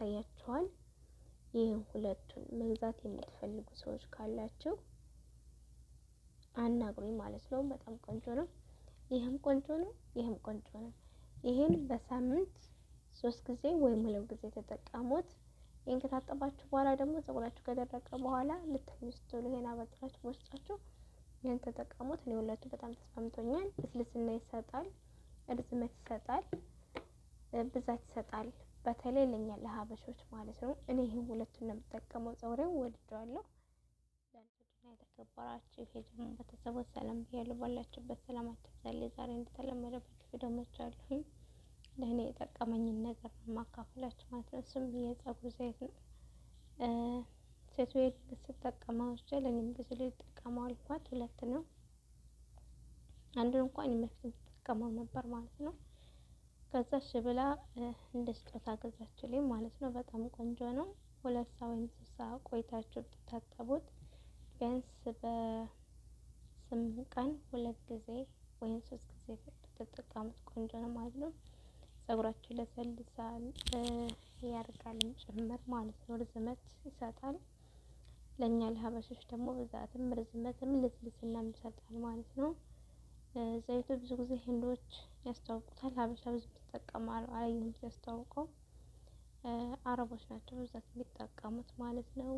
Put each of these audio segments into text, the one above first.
ያሳያችኋል። ይህን ሁለቱን መግዛት የምትፈልጉ ሰዎች ካላችሁ አናግሩኝ ማለት ነው። በጣም ቆንጆ ነው። ይህም ቆንጆ ነው። ይህም ቆንጆ ነው። ይህን በሳምንት 3 ጊዜ ወይም 2 ጊዜ ተጠቀሙት። ይህን ከታጠባችሁ በኋላ ደግሞ ፀጉራችሁ ከደረቀ በኋላ ልትተኙ ስትሉ ይሄን አበጥራችሁ በውስጣችሁ ይህን ተጠቀሙት። እኔ ሁለቱ በጣም ተስማምቶኛል። ልስልስና ይሰጣል፣ እርዝመት ይሰጣል፣ ብዛት ይሰጣል። በተለይ ለኛ ለሀበሾች ማለት ነው። እኔ ይህን ሁለቱን ነው የምጠቀመው። ፀጉሬን ወድጄዋለሁ። ለእንትና የተከበራችሁ የጀመረ ቤተሰቦች ሰላም ብያለሁ። ባላችሁበት ሰላማችሁ ይብዛልኝ። ዛሬ እንደተለመደው ቪዲዮ መጥቻለሁ። ለእኔ የጠቀመኝን ነገር ማካፈላችሁ ማለት ነው። እሱም የፀጉር ዘይት ነው። ሴትዌት ስትጠቀመው ለእኔም ብዙ ላይ ተጠቀመው አልኳት። 2 ነው። አንዱን እንኳን የመፍትሄ ተጠቀመው ነበር ማለት ነው። ከዛ እሺ ብላ እንደ ስጦታ ገዛችልኝ ማለት ነው። በጣም ቆንጆ ነው። 2 ሰዓት ወይም 3 ሰዓት ቆይታችሁ ብታጠቡት ቢያንስ በ8 ቀን 2 ጊዜ ወይም 3 ጊዜ ብትጠቀሙት ቆንጆ ነው ማለት ነው። ፀጉራችሁ ለሰልሳል ያርጋልም ጭምር ማለት ነው። ርዝመት ይሰጣል። ለኛ ለሀበሾች ደግሞ ብዛትም ርዝመትም ልስልስናም ይሰጣል ማለት ነው። ዘይቱ ብዙ ጊዜ ህንዶች ያስተዋውቁታል። ሀበሻ ብዙ ይጠቀማሉ አላየሁም ሲያስተዋውቀው። አረቦች ናቸው በብዛት የሚጠቀሙት ማለት ነው።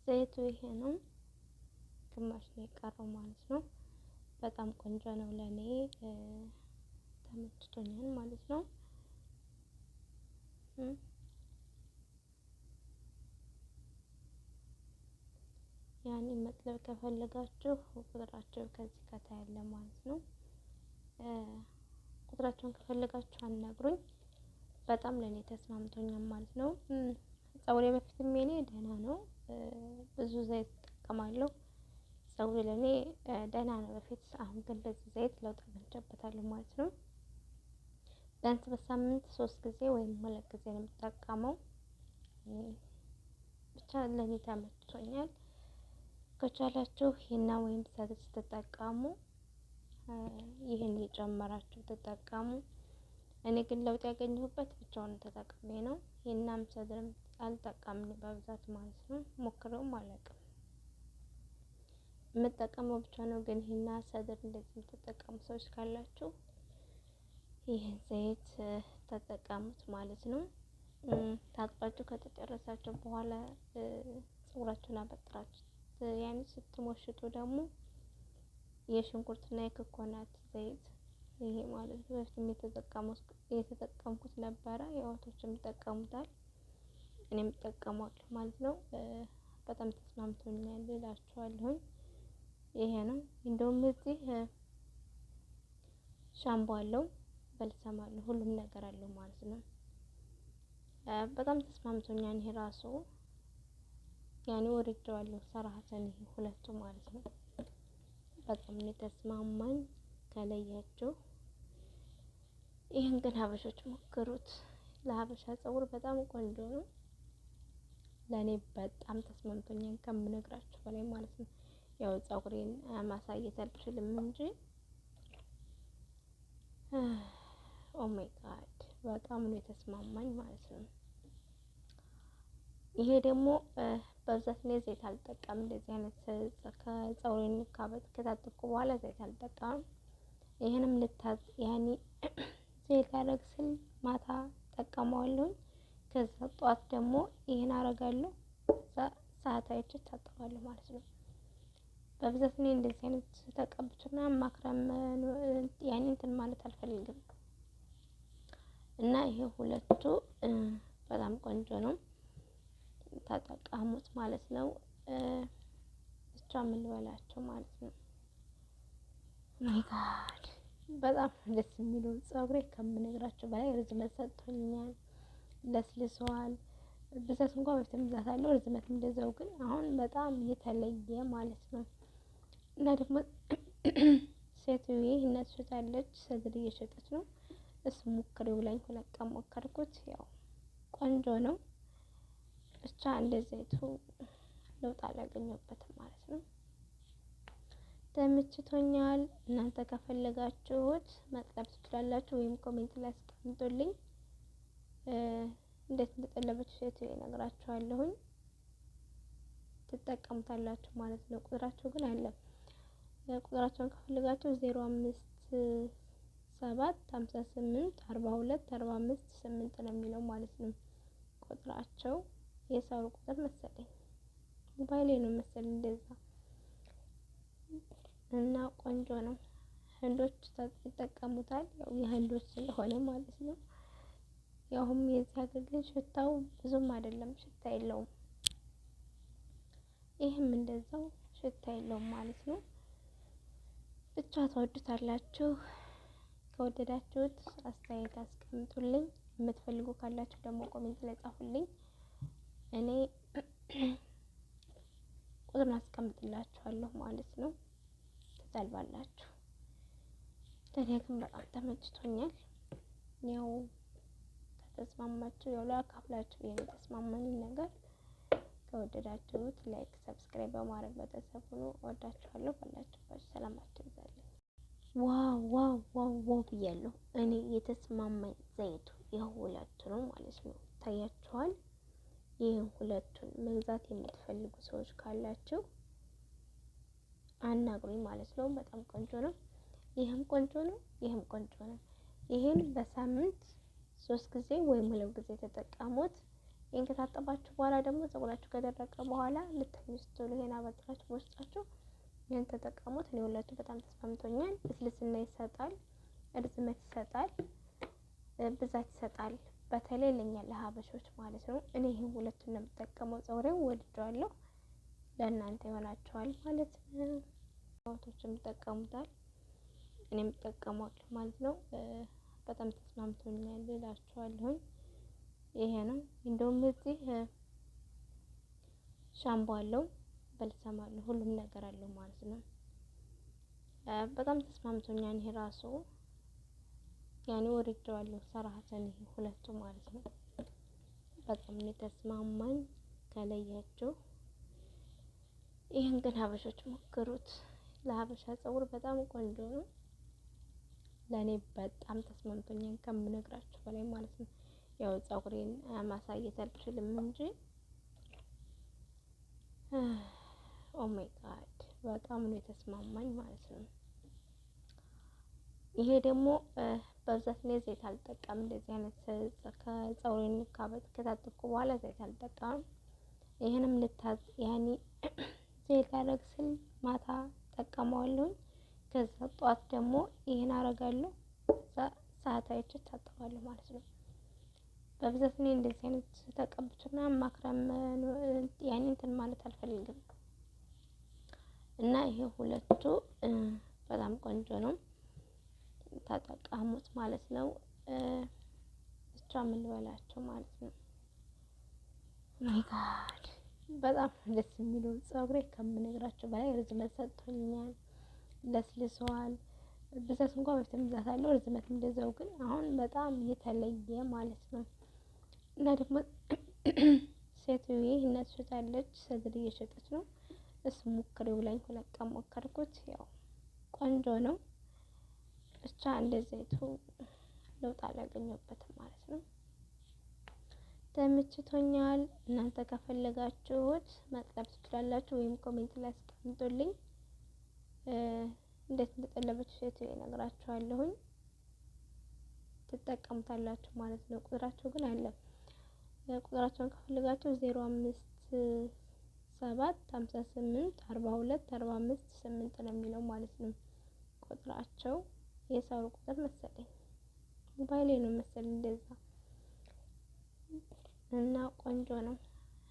ዘይቱ ይሄ ነው። ግማሽ ነው የቀረው ማለት ነው። በጣም ቆንጆ ነው። ለኔ ተመችቶኛል ማለት ነው። ያኔ መጥለብ ከፈለጋችሁ ቁጥራቸው ከዚህ ከታይ ያለ ማለት ነው። ቁጥራቸውን ከፈለጋችሁ አናግሩኝ። በጣም ለኔ ተስማምቶኛል ማለት ነው። ፀጉሬ በፊትም የኔ ደህና ነው። ብዙ ዘይት እጠቀማለሁ። ፀጉሬ ለኔ ደህና ነው በፊት። አሁን ግን በዚህ ዘይት ለውጥ አግኝቼበታለሁ ማለት ነው። ቢያንስ በሳምንት 3 ጊዜ ወይም 2 ጊዜ ነው የምጠቀመው። ብቻ ለኔ ተመችቶኛል። ከቻላችሁ ሂና ወይም ሰድር ስትጠቀሙ ይህን እየጨመራችሁ ተጠቀሙ። እኔ ግን ለውጥ ያገኘሁበት ብቻውን ተጠቅሜ ነው። ሂናም ሰድርም አልጠቀምን በብዛት ማለት ነው። ሞክረውም አላውቅም። የምጠቀመው ብቻ ነው። ግን ሂና ሰድር እንደዚህ የምትጠቀሙ ሰዎች ካላችሁ ይህን ዘይት ተጠቀሙት ማለት ነው። ታጥባችሁ ከተጨረሳችሁ በኋላ ፀጉራችሁን አበጥራችሁ ያኔ ስትሞሽጡ ደግሞ የሽንኩርትና የኮኮናት ዘይት ይሄ ማለት ነው። በፊት የተጠቀምኩት ነበረ። የወቶችም ይጠቀሙታል፣ እኔም እጠቀማለሁ ማለት ነው። በጣም ተስማምቶኛል እላችኋለሁ። ይሄ ነው። እንደውም እዚህ ሻምፖ አለው፣ በልሰም አለው፣ ሁሉም ነገር አለው ማለት ነው። በጣም ተስማምቶኛል። ይሄ ራሱ ያኔ ወርጄዋለሁ ሰራሐተን ይሄ ሁለቱ ማለት ነው። በጣም ነው ተስማማኝ ከለያችሁ። ይሄን ግን ሀበሾች ሞክሩት። ለሀበሻ ፀጉር በጣም ቆንጆ ነው። ለኔ በጣም ተስማምቶኛል ከምነግራችሁ በላይ ማለት ነው። ያው ፀጉሬን ማሳየት አልችልም እንጂ ኦ ማይ ጋድ በጣም ነው የተስማማኝ ማለት ነው። ይሄ ደግሞ በብዛት ላይ ዘይት አልጠቀምም። እንደዚህ አይነት ከፀጉሬን ከታጠብኩ በኋላ ዘይት አልጠቀምም። ይሄንም ያኔ ዘይት ላደርግ ስል ማታ እጠቀመዋለሁ። ከዛ ጠዋት ደግሞ ይሄን አደርጋለሁ። ከዛ ሰዓት አይቼ እታጠባለሁ ማለት ነው። በብዛት እኔ እንደዚህ አይነት ተቀብቼና ማክረም ያኔ እንትን ማለት አልፈልግም። እና ይሄ ሁለቱ በጣም ቆንጆ ነው። ተጠቀሙት ማለት ነው። ብቻ ምን ልበላቸው ማለት ነው። ማይ ጋድ በጣም ደስ የሚለው ፀጉሬ ከምነግራቸው በላይ ርዝመት ሰጥቶኛል፣ ለስልሷል። ብዛት እንኳን በፊት ብዛት አለው፣ ርዝመት እንደዛው። ግን አሁን በጣም የተለየ ማለት ነው። እና ደግሞ ሴትዬ እነሱ ታለች ሰድር እየሸጠች ነው። እሱ ሞክሬው ላይ 2 ቀን ሞከርኩት። ያው ቆንጆ ነው። ብቻ እንደዘይቱ ለውጥ አላገኘሁበትም ማለት ነው። ተመችቶኛል። እናንተ ከፈለጋችሁት መጥለብ ትችላላችሁ ወይም ኮሜንት ላይ አስቀምጡልኝ። እንዴት እንደጠለበች ሴት እነግራችኋለሁኝ። ትጠቀሙታላችሁ ማለት ነው። ቁጥራቸው ግን አለ። ቁጥራቸውን ከፈልጋችሁ 057584245 ነው የሚለው ማለት ነው። ቁጥራቸው የሰው ቁጥር መሰለኝ ሞባይሌ ነው መሰለኝ እንደዛ እና ቆንጆ ነው። ህንዶች ይጠቀሙታል። ያው የህንዶች ስለሆነ ማለት ነው። ያውም የዚህ ሀገር ግን ሽታው ብዙም አይደለም፣ ሽታ የለውም። ይህም እንደዛው ሽታ የለውም ማለት ነው። ብቻ ተወዱታላችሁ። ከወደዳችሁት አስተያየት አስቀምጡልኝ። የምትፈልጉ ካላችሁ ደግሞ ኮሜንት ላይ ጻፉልኝ። እኔ ቁጥሩን አስቀምጥላችኋለሁ ማለት ነው። ትጠልባላችሁ። ለኔ ግን በጣም ተመችቶኛል። ያው ከተስማማችሁ ያው ላካፍላችሁ የተስማማኝን ነገር ከወደዳችሁት ላይክ፣ ሰብስክራይብ በማድረግ ቤተሰብ ሁኑ። እወዳችኋለሁ። ባላችሁበት ሰላማችሁ ይብዛልኝ። ዋው ዋው ዋው ዋው ብያለሁ። እኔ የተስማማኝ ዘይቱ የሁለቱ ነው ማለት ነው። ታያችኋል። ይህን ሁለቱን መግዛት የምትፈልጉ ሰዎች ካላችሁ አናግሩኝ ማለት ነው። በጣም ቆንጆ ነው። ይህም ቆንጆ ነው። ይህም ቆንጆ ነው። ይህን በሳምንት 3 ጊዜ ወይም 2 ጊዜ ተጠቀሙት። ይህን ከታጠባችሁ በኋላ ደግሞ ፀጉራችሁ ከደረቀ በኋላ ልትተኙ ስትሉ ይሄን አበጥራችሁ በውስጣችሁ ይህን ተጠቀሙት። እኔ ሁለቱ በጣም ተስማምቶኛል። ልስልስና ይሰጣል፣ እርዝመት ይሰጣል፣ ብዛት ይሰጣል። በተለይ ለኛ ለሀበሾች ማለት ነው። እኔ ይሄን ሁለቱን ነው የምጠቀመው። ፀጉሬን ወድጄዋለሁ። ለእናንተ ይሆናችኋል ማለት ነው። ሰዎችም ይጠቀሙታል፣ እኔም እጠቀማለሁ ማለት ነው። በጣም ተስማምቶኛል እላችኋለሁ። ይሄ ነው። እንደውም እዚህ ሻምፖ አለው፣ በልሰም አለው፣ ሁሉም ነገር አለው ማለት ነው። በጣም ተስማምቶኛል። ይሄ ራሱ ያኔ ወድጄዋለሁ ሰራሐተን። ይሄ ሁለቱ ማለት ነው በጣም የተስማማኝ ከለያችሁ። ይሄን ግን ሀበሾች ሞክሩት። ለሀበሻ ፀጉር በጣም ቆንጆ ነው። ለኔ በጣም ተስማምቶኛል ከምነግራችሁ በላይ ማለት ነው። ያው ፀጉሬን ማሳየት አልችልም እንጂ ኦ ማይ ጋድ በጣም ነው የተስማማኝ ማለት ነው። ይሄ ደግሞ በብዛት ላይ ዘይት አልጠቀም። እንደዚህ አይነት ከፀጉሬን ከታጠብኩ በኋላ ዘይት አልጠቀምም። ይሄንም ልታዝ ያኔ ዘይት ላደርግ ስል ማታ ጠቀመዋለሁ። ከዛ ጧት ደግሞ ይሄን አረጋለሁ። ከዛ ሰዓት አይቼ ታጠባለሁ ማለት ነው። በብዛት እኔ እንደዚህ አይነት ተቀብቼና ማክረም ያኔ እንትን ማለት አልፈልግም። እና ይሄ ሁለቱ በጣም ቆንጆ ነው። ተጠቀሙት ማለት ነው። ብቻ ምን ልበላቸው ማለት ነው። ማይ ጋድ በጣም ደስ የሚለው ፀጉሬ ከምነግራቸው በላይ ርዝመት ሰጥቶኛል፣ ለስልሰዋል። ብዛት እንኳን በፊት ብዛት አለው፣ ርዝመት እንደዛው። ግን አሁን በጣም የተለየ ማለት ነው። እና ደግሞ ሴትዬ እናት ሸጣለች፣ ሰድር እየሸጠች ነው። እሱ ሞክሬው ብላኝ 2 ቀን ሞከርኩት። ያው ቆንጆ ነው። ብቻ እንደዘይቱ ለውጥ አላገኘሁበትም ማለት ነው። ተመችቶኛል። እናንተ ከፈለጋችሁት መጥለብ ትችላላችሁ፣ ወይም ኮሜንት ላይ አስቀምጡልኝ። እንዴት እንደጠለበች ሴት እነግራችኋለሁኝ። ትጠቀሙታላችሁ ማለት ነው። ቁጥራቸው ግን አለ። ቁጥራቸውን ከፈለጋችሁ 057584245 ነው የሚለው ማለት ነው። ቁጥራቸው የሰው ቁጥር መሰለኝ ሞባይሌ ነው መሰለኝ እንደዛ እና ቆንጆ ነው።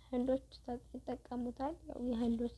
ህንዶች ይጠቀሙታል። ያው የህንዶች